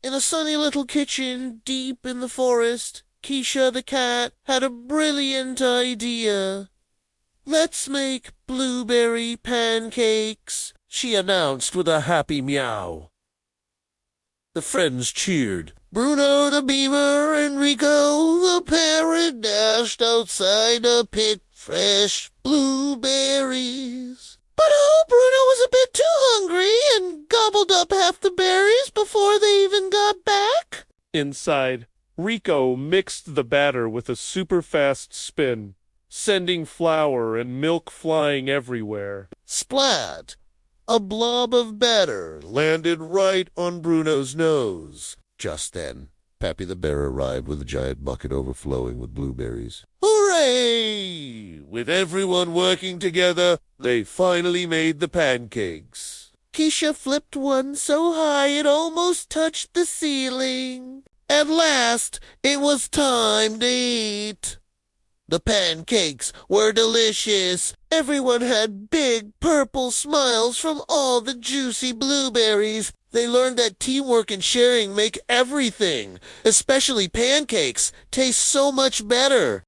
In a sunny little kitchen deep in the forest, Keisha the cat had a brilliant idea. "Let's make blueberry pancakes," she announced with a happy meow. The friends cheered. Bruno the beaver and Rico the parrot dashed outside to pick fresh blueberries. But Bruno was a bit too hungry and gobbled up half the berries before they even got back. Inside, Rico mixed the batter with a super-fast spin, sending flour and milk flying everywhere. Splat! A blob of batter landed right on Bruno's nose. Just then, Pappy the bear arrived with a giant bucket overflowing with blueberries. Hooray! With everyone working together, they finally made the pancakes. Keisha flipped one so high it almost touched the ceiling. At last, it was time to eat. The pancakes were delicious. Everyone had big purple smiles from all the juicy blueberries. They learned that teamwork and sharing make everything, especially pancakes, taste so much better.